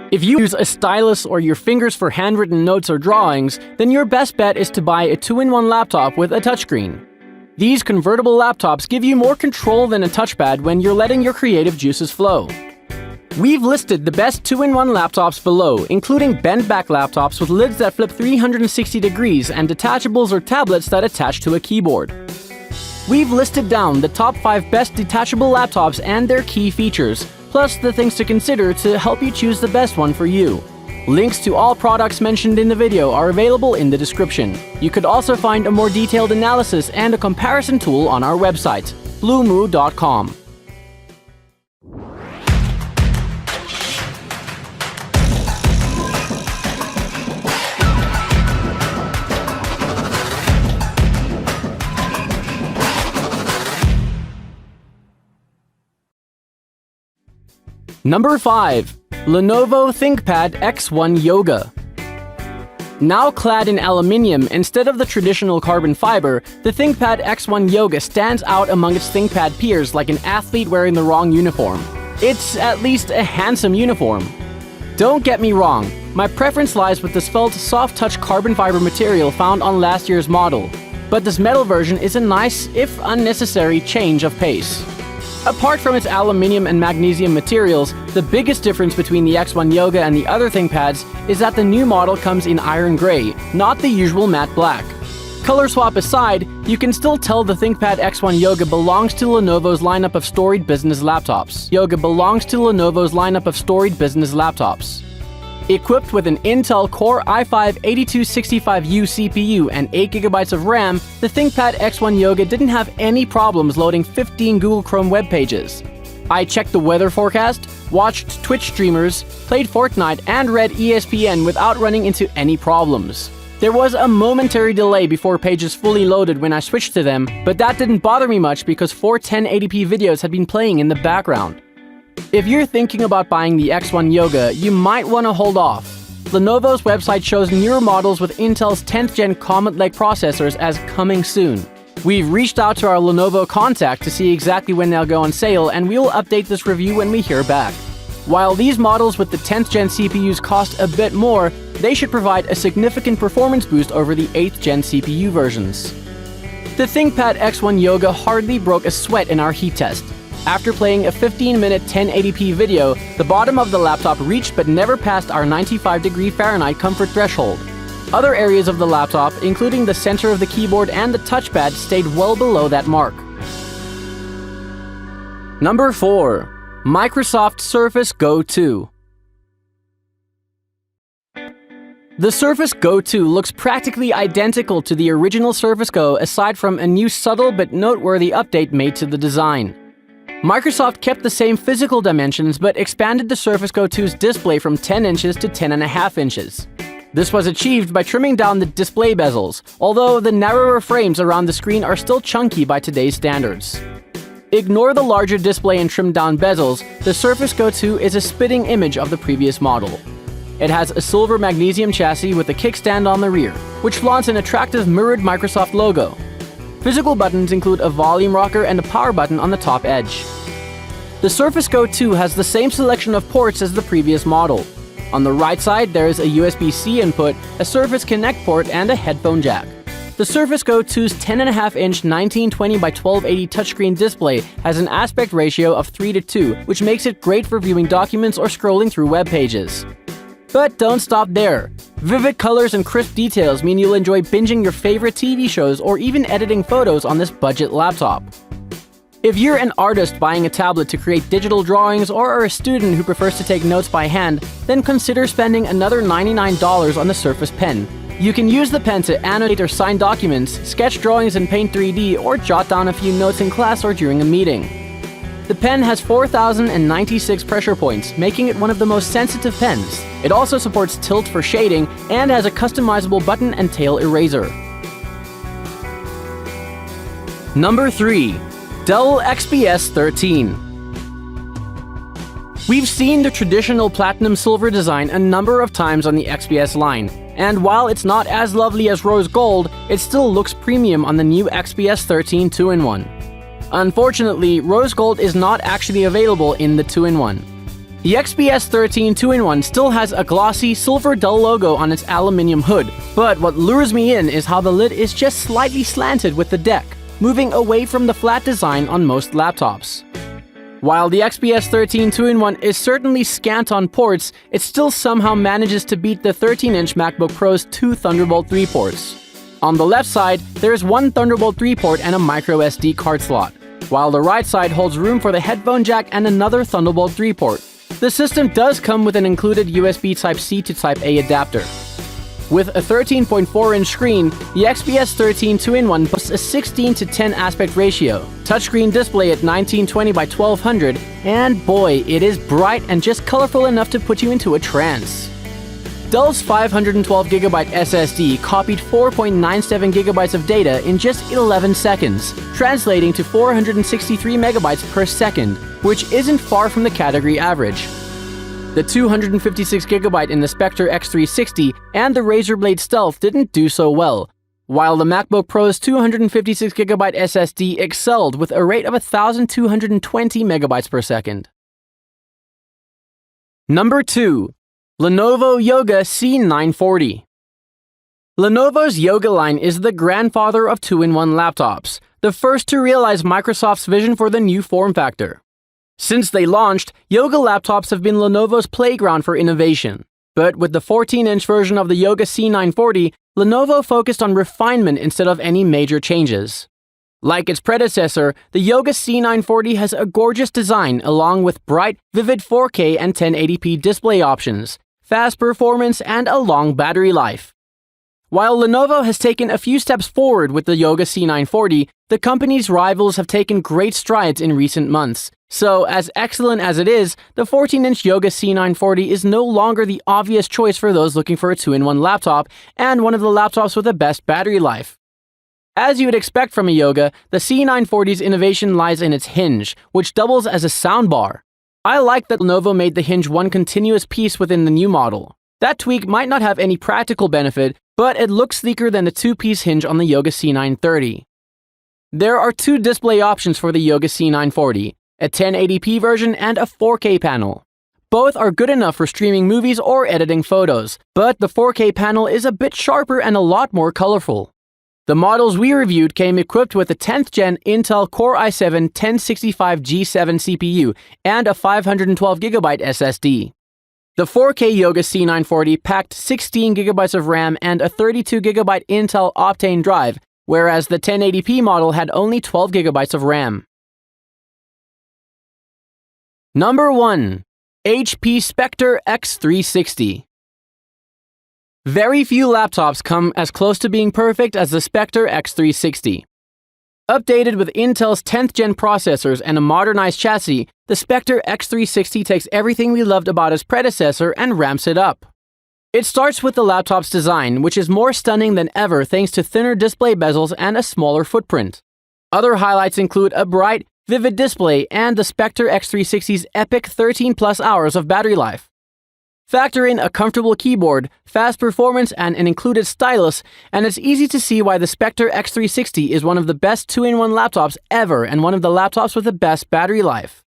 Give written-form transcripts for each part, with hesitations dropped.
If you use a stylus or your fingers for handwritten notes or drawings, then your best bet is to buy a 2-in-1 laptop with a touchscreen. These convertible laptops give you more control than a touchpad when you're letting your creative juices flow. We've listed the best 2-in-1 laptops below, including bend-back laptops with lids that flip 360 degrees and detachables or tablets that attach to a keyboard. We've listed down the top 5 best detachable laptops and their key features, plus the things to consider to help you choose the best one for you. Links to all products mentioned in the video are available in the description. You could also find a more detailed analysis and a comparison tool on our website, blumoo.com. Number 5. Lenovo ThinkPad X1 Yoga. Now clad in aluminium instead of the traditional carbon fiber, the ThinkPad X1 Yoga stands out among its ThinkPad peers like an athlete wearing the wrong uniform. It's at least a handsome uniform. Don't get me wrong, my preference lies with the svelte soft-touch carbon fiber material found on last year's model, but this metal version is a nice, if unnecessary, change of pace. Apart from its aluminium and magnesium materials, the biggest difference between the X1 Yoga and the other ThinkPads is that the new model comes in iron gray, not the usual matte black. Color swap aside, you can still tell the ThinkPad X1 Yoga belongs to Lenovo's lineup of storied business laptops. Equipped with an Intel Core i5-8265U CPU and 8GB of RAM, the ThinkPad X1 Yoga didn't have any problems loading 15 Google Chrome web pages. I checked the weather forecast, watched Twitch streamers, played Fortnite, and read ESPN without running into any problems. There was a momentary delay before pages fully loaded when I switched to them, but that didn't bother me much because 4 1080p videos had been playing in the background. If you're thinking about buying the X1 Yoga, you might want to hold off. Lenovo's website shows newer models with Intel's 10th gen Comet Lake processors as coming soon. We've reached out to our Lenovo contact to see exactly when they'll go on sale, and we'll update this review when we hear back. While these models with the 10th gen CPUs cost a bit more, they should provide a significant performance boost over the 8th gen CPU versions. The ThinkPad X1 Yoga hardly broke a sweat in our heat test. After playing a 15-minute 1080p video, the bottom of the laptop reached but never passed our 95° Fahrenheit comfort threshold. Other areas of the laptop, including the center of the keyboard and the touchpad, stayed well below that mark. Number 4. Microsoft Surface Go 2. The Surface Go 2 looks practically identical to the original Surface Go aside from a new subtle but noteworthy update made to the design. Microsoft kept the same physical dimensions but expanded the Surface Go 2's display from 10 inches to 10.5 inches. This was achieved by trimming down the display bezels, although the narrower frames around the screen are still chunky by today's standards. Ignore the larger display and trimmed down bezels, the Surface Go 2 is a spitting image of the previous model. It has a silver magnesium chassis with a kickstand on the rear, which flaunts an attractive mirrored Microsoft logo. Physical buttons include a volume rocker and a power button on the top edge. The Surface Go 2 has the same selection of ports as the previous model. On the right side, there is a USB-C input, a Surface Connect port, and a headphone jack. The Surface Go 2's 10.5-inch 1920x1280 touchscreen display has an aspect ratio of 3:2, which makes it great for viewing documents or scrolling through web pages. But don't stop there. Vivid colors and crisp details mean you'll enjoy binging your favorite TV shows or even editing photos on this budget laptop. If you're an artist buying a tablet to create digital drawings or are a student who prefers to take notes by hand, then consider spending another $99 on the Surface Pen. You can use the pen to annotate or sign documents, sketch drawings in Paint 3D, or jot down a few notes in class or during a meeting. The pen has 4,096 pressure points, making it one of the most sensitive pens. It also supports tilt for shading and has a customizable button and tail eraser. Number 3. Dell XPS 13. We've seen the traditional platinum silver design a number of times on the XPS line, and while it's not as lovely as rose gold, it still looks premium on the new XPS 13 2-in-1. Unfortunately, rose gold is not actually available in the 2-in-1. The XPS 13 2-in-1 still has a glossy silver Dell logo on its aluminium hood, but what lures me in is how the lid is just slightly slanted with the deck, moving away from the flat design on most laptops. While the XPS 13 2-in-1 is certainly scant on ports, it still somehow manages to beat the 13-inch MacBook Pro's 2 Thunderbolt 3 ports. On the left side, there is one Thunderbolt 3 port and a microSD card slot, while the right side holds room for the headphone jack and another Thunderbolt 3 port. The system does come with an included USB Type-C to Type-A adapter. With a 13.4-inch screen, the XPS 13 2-in-1 boasts a 16:10 aspect ratio, touchscreen display at 1920 by 1200, and boy, it is bright and just colorful enough to put you into a trance. Dell's 512GB SSD copied 4.97 GB of data in just 11 seconds, translating to 463 MB per second, which isn't far from the category average. The 256GB in the Spectre X360 and the Razer Blade Stealth didn't do so well, while the MacBook Pro's 256GB SSD excelled with a rate of 1,220 MB per second. Number 2. Lenovo Yoga C940. Lenovo's Yoga line is the grandfather of 2-in-1 laptops, the first to realize Microsoft's vision for the new form factor. Since they launched, Yoga laptops have been Lenovo's playground for innovation. But with the 14-inch version of the Yoga C940, Lenovo focused on refinement instead of any major changes. Like its predecessor, the Yoga C940 has a gorgeous design along with bright, vivid 4K and 1080p display options, fast performance, and a long battery life. While Lenovo has taken a few steps forward with the Yoga C940, the company's rivals have taken great strides in recent months. So, as excellent as it is, the 14-inch Yoga C940 is no longer the obvious choice for those looking for a 2-in-1 laptop and one of the laptops with the best battery life. As you would expect from a Yoga, the C940's innovation lies in its hinge, which doubles as a soundbar. I like that Lenovo made the hinge one continuous piece within the new model. That tweak might not have any practical benefit, but it looks sleeker than the two-piece hinge on the Yoga C930. There are two display options for the Yoga C940, a 1080p version and a 4K panel. Both are good enough for streaming movies or editing photos, but the 4K panel is a bit sharper and a lot more colorful. The models we reviewed came equipped with a 10th gen Intel Core i7 1065G7 CPU and a 512GB SSD. The 4K Yoga C940 packed 16GB of RAM and a 32GB Intel Optane drive, whereas the 1080p model had only 12GB of RAM. Number 1. HP Spectre X360. Very few laptops come as close to being perfect as the Spectre X360. Updated with Intel's 10th gen processors and a modernized chassis, the Spectre X360 takes everything we loved about its predecessor and ramps it up. It starts with the laptop's design, which is more stunning than ever thanks to thinner display bezels and a smaller footprint. Other highlights include a bright, vivid display and the Spectre X360's epic 13+ hours of battery life. Factor in a comfortable keyboard, fast performance, and an included stylus, and it's easy to see why the Spectre X360 is one of the best 2-in-1 laptops ever and one of the laptops with the best battery life.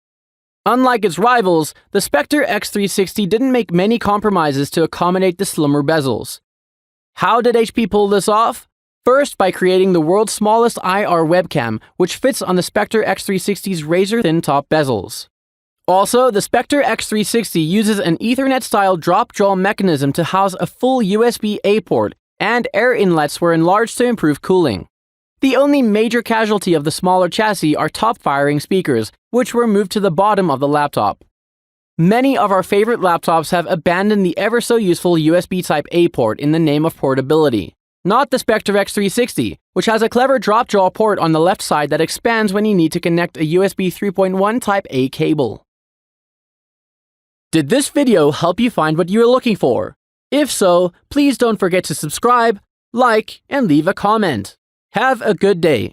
Unlike its rivals, the Spectre X360 didn't make many compromises to accommodate the slimmer bezels. How did HP pull this off? First, by creating the world's smallest IR webcam, which fits on the Spectre X360's razor-thin top bezels. Also, the Spectre X360 uses an Ethernet-style drop-jaw mechanism to house a full USB-A port, and air inlets were enlarged to improve cooling. The only major casualty of the smaller chassis are top-firing speakers, which were moved to the bottom of the laptop. Many of our favorite laptops have abandoned the ever-so-useful USB Type-A port in the name of portability. Not the Spectre X360, which has a clever drop-jaw port on the left side that expands when you need to connect a USB 3.1 Type-A cable. Did this video help you find what you were looking for? If so, please don't forget to subscribe, like, and leave a comment. Have a good day.